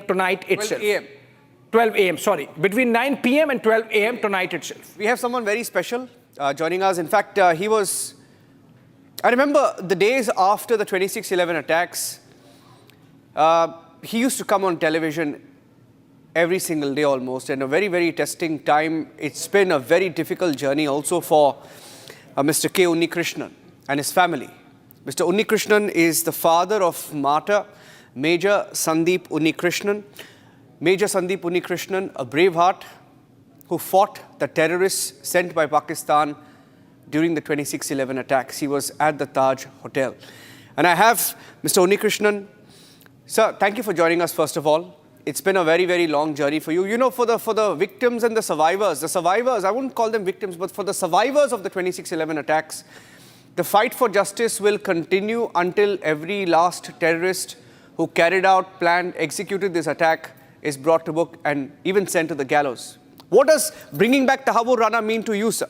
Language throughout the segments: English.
tonight itself. 12 a.m. 12 a.m., sorry. Between 9 p.m. and 12 a.m. tonight itself. We have someone very special joining us. In fact, I remember the days after the 26/11 attacks, he used to come on television every single day almost, and a very, very testing time. It's been a very difficult journey also for Mr. K. Unnikrishnan and his family. Mr. Unnikrishnan is the father of martyr Major Sandeep Unnikrishnan. Major Sandeep Unnikrishnan, a brave heart who fought the terrorists sent by Pakistan during the 26/11 attacks. He was at the Taj Hotel. And I have Mr. Unnikrishnan. Sir, thank you for joining us, first of all. It's been a very, very long journey for you. You know, for the victims and the survivors, I wouldn't call them victims, but for the survivors of the 26/11 attacks, the fight for justice will continue until every last terrorist who carried out, planned, executed this attack is brought to book and even sent to the gallows. What does bringing back Tahawwur Rana mean to you, sir?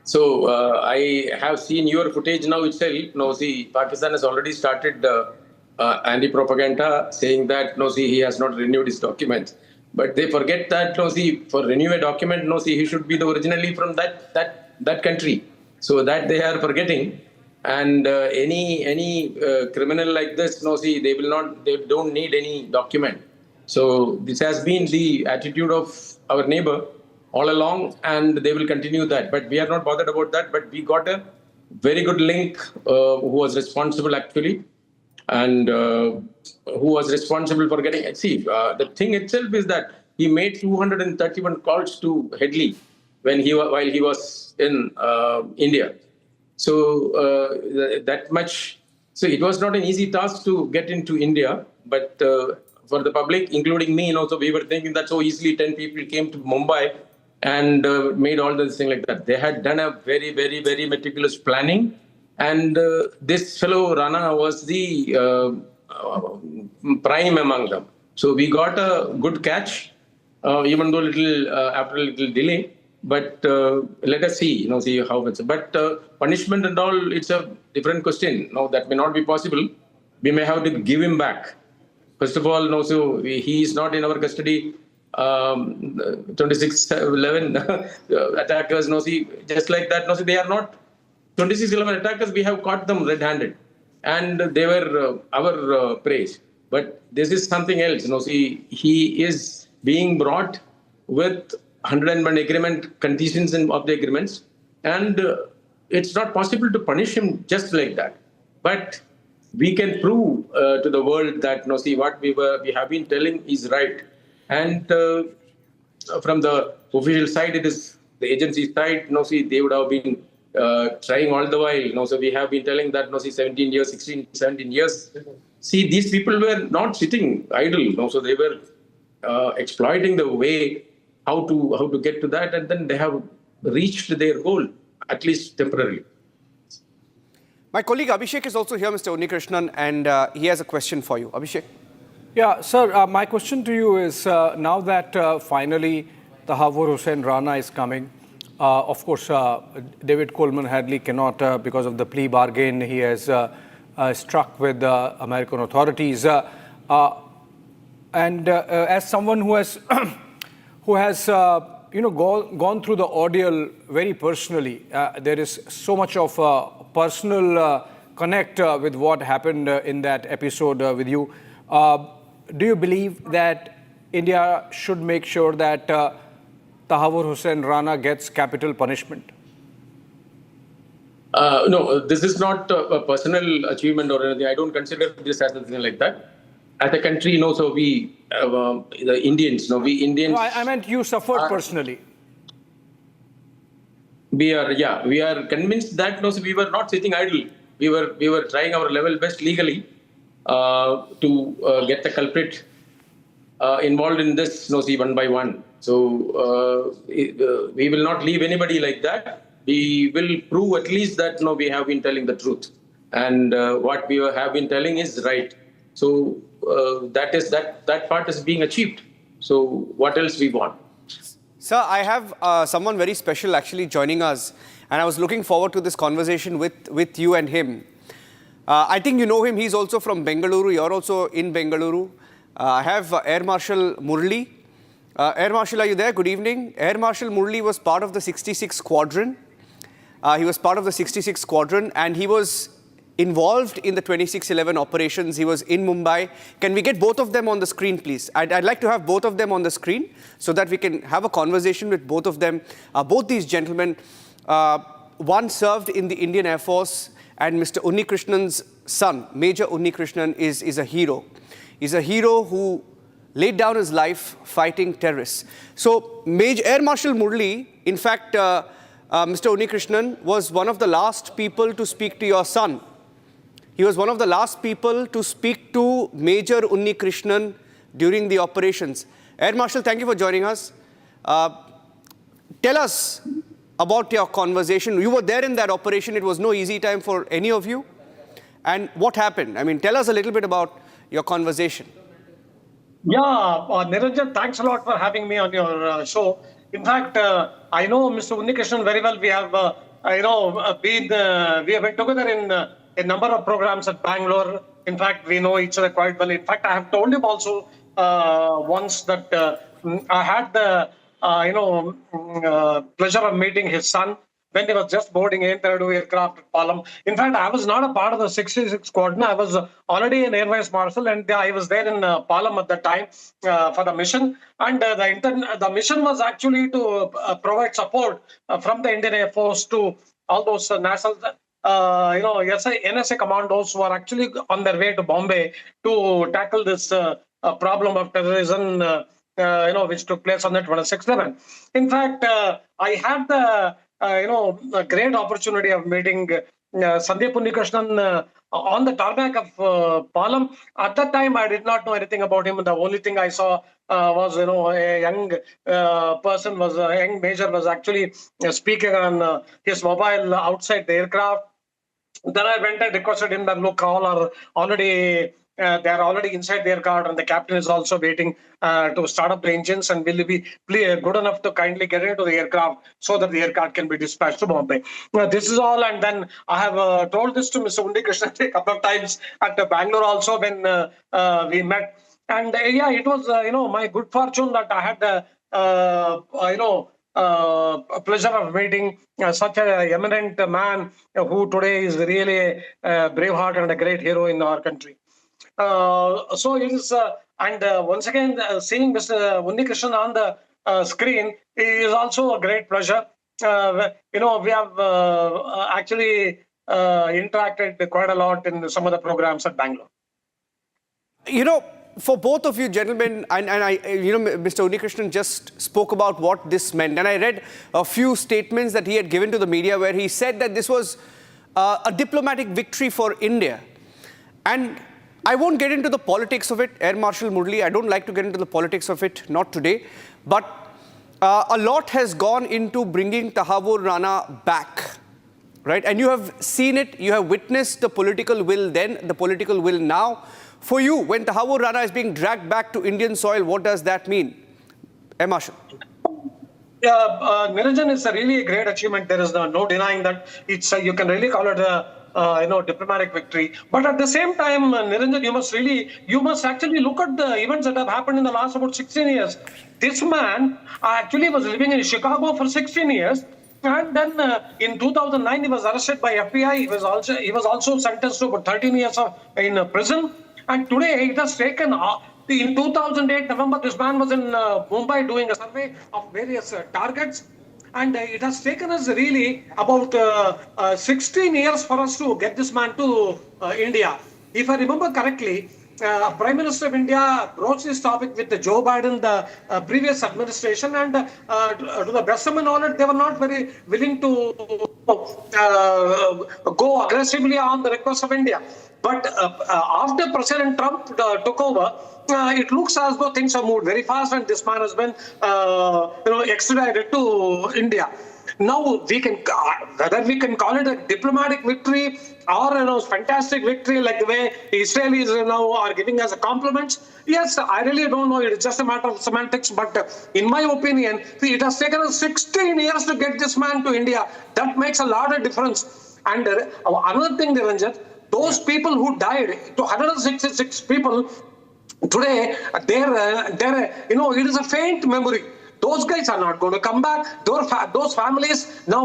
So I have seen your footage now itself. No, see, Pakistan has already started anti-propaganda saying that, no, see, he has not renewed his document. But they forget that, no, see, for renew a document, no, see, he should be originally from that country. So that they are forgetting. And any criminal like this, no, see, they don't need any document. So this has been the attitude of our neighbor all along, and they will continue that. But we are not bothered about that. But we got a very good link who was responsible actually, and who was responsible for getting. See, the thing itself is that he made 231 calls to Headley while he was in India. So that much. So it was not an easy task to get into India, but for the public, including me, so we were thinking that so easily 10 people came to Mumbai and made all this thing like that. They had done a very, very, very meticulous planning, and this fellow Rana was the prime among them. So we got a good catch, even though after a little delay. But let us see, see how it's. But punishment and all, it's a different question. No, that may not be possible. We may have to give him back. First of all, so he is not in our custody. 26/11 attackers, see, just like that. See, they are not 26/11 attackers. We have caught them red-handed, and they were our prey. But this is something else. See, he is being brought with 101 agreement conditions of the agreements, and it's not possible to punish him just like that. But we can prove to the world that see, what we have been telling is right. And from the official side, it is the agency side. See, they would have been trying all the while. So we have been telling that see, 17 years, 16, 17 years. See, these people were not sitting idle. So they were exploiting the way how to get to that, and then they have reached their goal, at least temporarily. My colleague Abhishek is also here, Mr. Unnikrishnan, and he has a question for you. Abhishek. Yeah, sir, my question to you is, now that finally Tahawwur Rana is coming, of course, David Coleman Hadley cannot, because of the plea bargain he has struck with the American authorities. And as someone who has gone through the ordeal very personally, there is so much of personal connect with what happened in that episode with you. Do you believe that India should make sure that Tahawwur Rana gets capital punishment? No, this is not a personal achievement or anything. I don't consider this as anything like that. As a country, so we, the Indians, we Indians. No, I meant you suffered personally. We are convinced that so we were not sitting idle. We were trying our level best legally to get the culprit involved in this, see, one by one. So we will not leave anybody like that. We will prove at least that we have been telling the truth, and what we have been telling is right. So that part is being achieved. So what else we want? Sir, I have someone very special actually joining us, and I was looking forward to this conversation with you and him. I think you know him. He's also from Bengaluru. You're also in Bengaluru. I have Air Marshal Murli. Air Marshal, are you there? Good evening. Air Marshal Murli was part of the 66 Squadron. He was part of the 66 Squadron and he was involved in the 26/11 operations. He was in Mumbai. Can we get both of them on the screen, please? I'd like to have both of them on the screen so that we can have a conversation with both of them. Both these gentlemen, one served in the Indian Air Force, and Mr. Unnikrishnan's son, Major Unnikrishnan, is a hero. He's a hero who laid down his life fighting terrorists. So Air Marshal Murli, in fact, Mr. Unnikrishnan was one of the last people to speak to your son. He was one of the last people to speak to Major Unnikrishnan during the operations. Air Marshal, thank you for joining us. Tell us about your conversation. You were there in that operation. It was no easy time for any of you. And what happened? I mean, tell us a little bit about your conversation. Yeah, Niranjan, thanks a lot for having me on your show. In fact, I know Mr. Unnikrishnan very well. We have, we have been together in a number of programs at Bangalore. In fact, we know each other quite well. In fact, I have told him also once that I had the, pleasure of meeting his son when he was just boarding in the aircraft at Palam. In fact, I was not a part of the 66 Squadron. I was already an Air Vice Marshal, and I was there in Palam at the time for the mission. And the mission was actually to provide support from the Indian Air Force to all those national, NSA commandos who are actually on their way to Bombay to tackle this problem of terrorism, which took place on the 26/11. In fact, I had the a great opportunity of meeting Sandeep Unnikrishnan on the tarmac of Palam. At that time, I did not know anything about him. The only thing I saw was, a young person, a young major was actually speaking on his mobile outside the aircraft. Then I went and requested him that, look, all are already they are already inside the aircraft, and the captain is also waiting to start up the engines, and will be good enough to kindly get into the aircraft so that the aircraft can be dispatched to Bombay. This is all, and then I have told this to Mr. Unnikrishnan a couple of times at Bangalore also when we met. And it was my good fortune that I had the a pleasure of meeting such an eminent man who today is really a braveheart and a great hero in our country. So it is, once again, seeing Mr. Unnikrishnan on the screen is also a great pleasure. We have actually interacted quite a lot in some of the programs at Bangalore. For both of you gentlemen, and Mr. Unnikrishnan just spoke about what this meant. And I read a few statements that he had given to the media where he said that this was a diplomatic victory for India. And I won't get into the politics of it, Air Marshal Murli. I don't like to get into the politics of it, not today. But a lot has gone into bringing Tahawwur Rana back, right? And you have seen it, you have witnessed the political will then, the political will now. For you, when Tahawwur Rana is being dragged back to Indian soil, what does that mean? Air Marshal. Yeah, Niranjan, is a really great achievement. There is no denying that. It's you can really call it a diplomatic victory. But at the same time, Niranjan, you must actually look at the events that have happened in the last about 16 years. This man actually was living in Chicago for 16 years. And then in 2009, he was arrested by FBI. He was also sentenced to about 13 years in prison. And today it has taken, in 2008 November, this man was in Mumbai doing a survey of various targets. And it has taken us really about 16 years for us to get this man to India. If I remember correctly, Prime Minister of India broached this topic with Joe Biden, the previous administration, and to the best of my knowledge, they were not very willing to go aggressively on the request of India. But after President Trump took over, it looks as though things have moved very fast, and this man has been, extradited to India. Now we can, whether we can call it a diplomatic victory or fantastic victory, like the way Israelis now are giving us a compliment. Yes, I really don't know. It's just a matter of semantics. But in my opinion, it has taken us 16 years to get this man to India. That makes a lot of difference. And another thing, Niranjan, Those people who died, to 166 people, today, it is a faint memory. Those guys are not going to come back. Those families, now,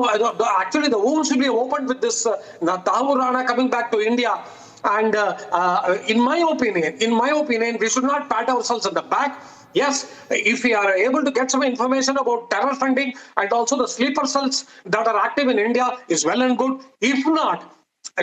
actually, the wounds will be opened with this Tahawwur Rana coming back to India. And in my opinion, we should not pat ourselves on the back. Yes, if we are able to get some information about terror funding and also the sleeper cells that are active in India is well and good. If not,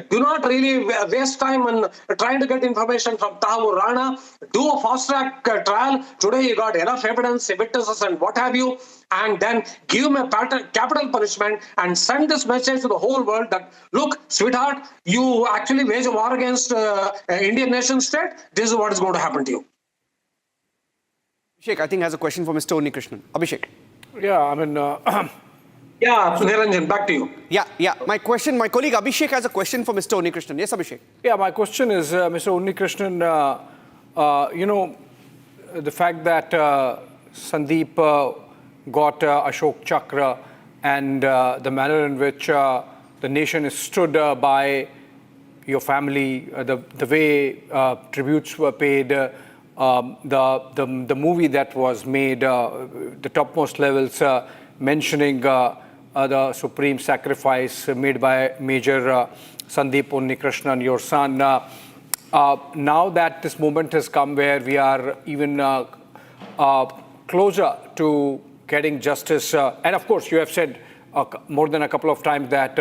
do not really waste time on trying to get information from Tahawwur Rana. Do a fast-track trial. Today you got enough evidence, witnesses and what have you, and then give him a capital punishment and send this message to the whole world that, look, sweetheart, you actually wage a war against Indian nation state. This is what is going to happen to you. Abhishek, I think, has a question for Mr. Unnikrishnan. Abhishek. Yeah, I mean... Yeah, Niranjan, back to you. Yeah. My colleague Abhishek has a question for Mr. Unnikrishnan. Yes, Abhishek. Yeah, my question is, Mr. Unnikrishnan, the fact that Sandeep got Ashok Chakra and the manner in which the nation is stood by your family, the way tributes were paid, the movie that was made, the topmost levels mentioning the supreme sacrifice made by Major Sandeep Unnikrishnan, your son. Now that this moment has come where we are even closer to getting justice, and of course you have said more than a couple of times that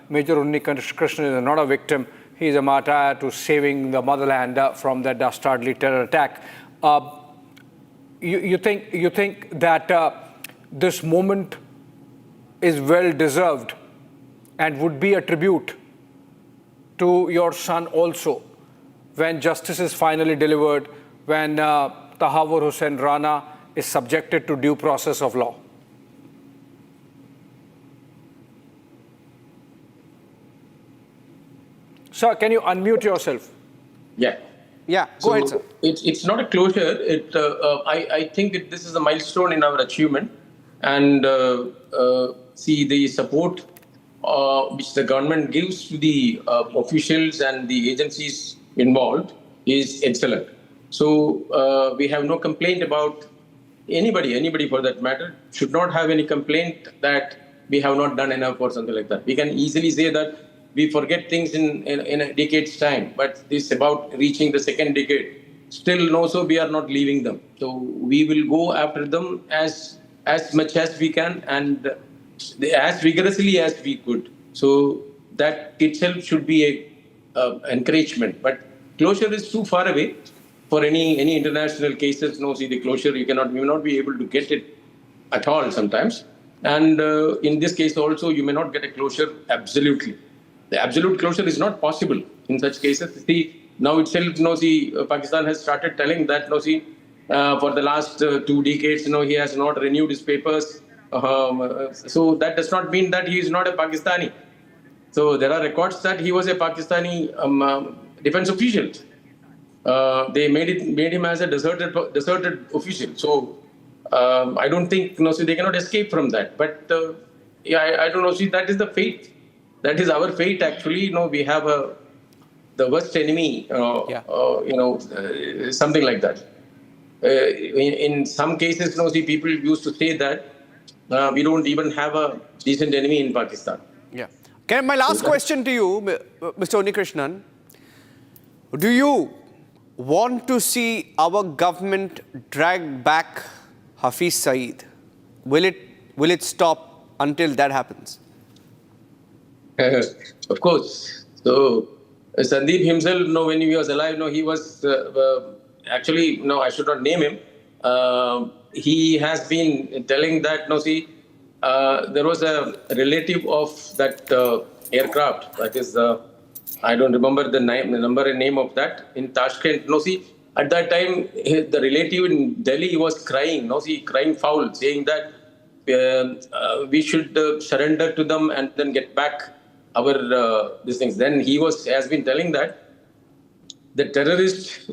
Major Unnikrishnan is not a victim, he is a martyr to saving the motherland from that dastardly terror attack. You think that this moment is well deserved and would be a tribute to your son also when justice is finally delivered, when Tahawwur Rana is subjected to due process of law? Sir, can you unmute yourself? Yeah. Yeah, go ahead, sir. It's not a closure. I think this is a milestone in our achievement. And see, the support which the government gives to the officials and the agencies involved is excellent. So we have no complaint about anybody for that matter should not have any complaint that we have not done enough or something like that. We can easily say that we forget things in a decade's time, but this about reaching the second decade. Still, no, so we are not leaving them. So we will go after them as much as we can and as vigorously as we could. So that itself should be a encouragement. But closure is too far away for any international cases. No, see the closure you will not be able to get it at all sometimes. And in this case also, you may not get a closure absolutely. The absolute closure is not possible in such cases. See, now itself, Pakistan has started telling that, for the last 2 decades, he has not renewed his papers. So that does not mean that he is not a Pakistani. So there are records that he was a Pakistani defense official. They made him as a deserted official. So I don't think, they cannot escape from that. But I don't know. See, that is the fate. That is our fate. Actually, we have the worst enemy. Something like that. In some cases, people used to say that we don't even have a decent enemy in Pakistan. Yeah. My last question to you, Mr. Unnikrishnan, do you want to see our government drag back Hafiz Saeed? Will it stop until that happens? Of course. So Sandeep himself, when he was alive, he was actually, I should not name him. He has been telling that, there was a relative of that aircraft, that is, I don't remember the number and name of that, in Tashkent. At that time, the relative in Delhi was crying, crying foul, saying that we should surrender to them and then get back our these things. Then he has been telling that the terrorist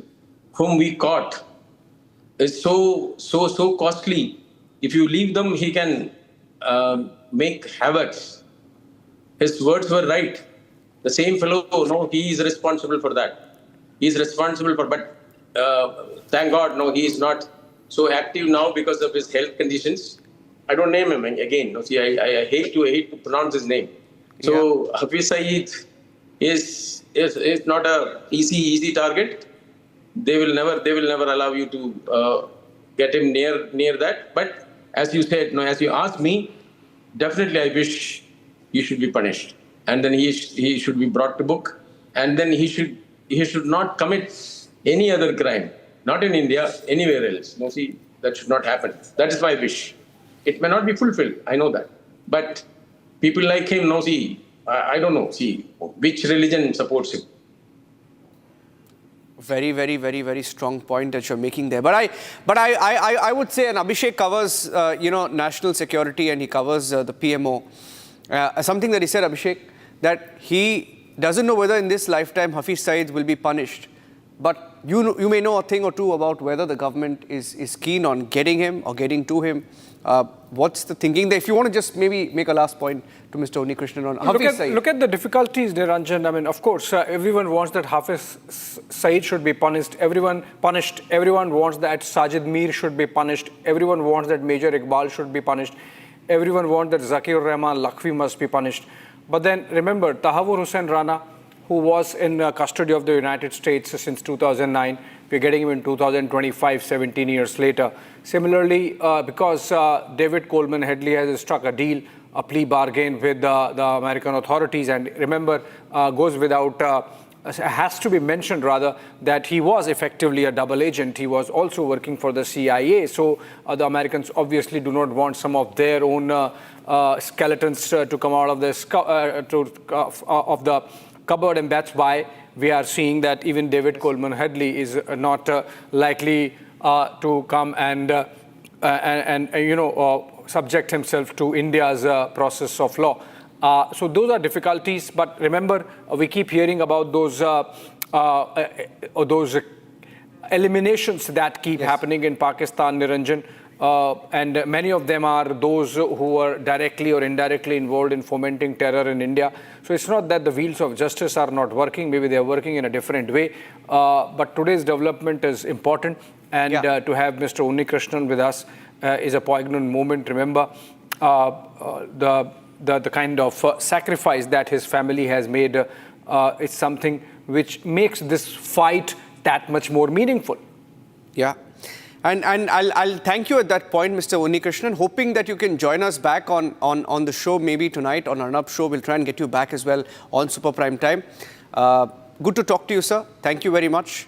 whom we caught is so costly. If you leave them, he can make havoc. His words were right. The same fellow, no, he is responsible for that. He is responsible for, but thank God, no, he is not so active now because of his health conditions. I don't name him again. No, see, I hate to pronounce his name. So Hafiz Saeed is not a easy target. They will never allow you to get him near that. But as you said, no, as you asked me, definitely I wish he should be punished, and then he should be brought to book, and then he should not commit any other crime, not in India, anywhere else. No, see, that should not happen. That is my wish. It may not be fulfilled, I know that, but people like him, no, see, I don't know, see, which religion supports him. Very, very, very, very strong point that you're making there. But I would say, and Abhishek covers, national security, and he covers the PMO. Something that he said, Abhishek, that he doesn't know whether in this lifetime Hafiz Saeed will be punished. But you may know a thing or two about whether the government is keen on getting him or getting to him. What's the thinking there? If you want to just maybe make a last point to Mr. Unnikrishnan on Hafiz Saeed. Look at the difficulties, Niranjan. I mean, of course, everyone wants that Hafiz Saeed should be punished. Everyone wants that Sajid Mir should be punished. Everyone wants that Major Iqbal should be punished. Everyone wants that Zakir Rahman Lakhvi must be punished. But then remember, Tahawwur Rana, who was in custody of the United States since 2009. We're getting him in 2025, 17 years later. Similarly, because David Coleman Headley has struck a deal, a plea bargain with the American authorities, and remember, has to be mentioned rather, that he was effectively a double agent. He was also working for the CIA. So the Americans obviously do not want some of their own skeletons to come out of the cupboard, and that's why we are seeing that even David Coleman Headley is not likely to come and subject himself to India's process of law. So those are difficulties, but remember, we keep hearing about those eliminations that keep happening in Pakistan, Niranjan. And many of them are those who are directly or indirectly involved in fomenting terror in India. So it's not that the wheels of justice are not working. Maybe they are working in a different way. But today's development is important. And to have Mr. Unnikrishnan with us is a poignant moment. Remember, the kind of sacrifice that his family has made is something which makes this fight that much more meaningful. Yeah. And I'll thank you at that point, Mr. Unnikrishnan, hoping that you can join us back on the show maybe tonight on Arnab's show. We'll try and get you back as well on Super Prime Time. Good to talk to you, sir. Thank you very much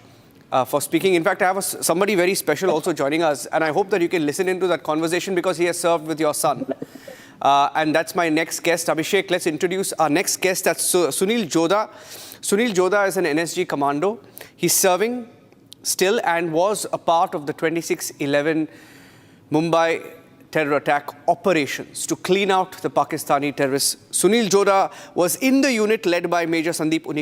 for speaking. In fact, I have somebody very special also joining us, and I hope that you can listen into that conversation because he has served with your son. And that's my next guest, Abhishek. Let's introduce our next guest. That's Sunil Jodha. Sunil Jodha is an NSG commando. He's serving still and was a part of the 26/11 Mumbai terror attack operations to clean out the Pakistani terrorists. Sunil Jodha was in the unit led by Major Sandeep Unnikrishnan.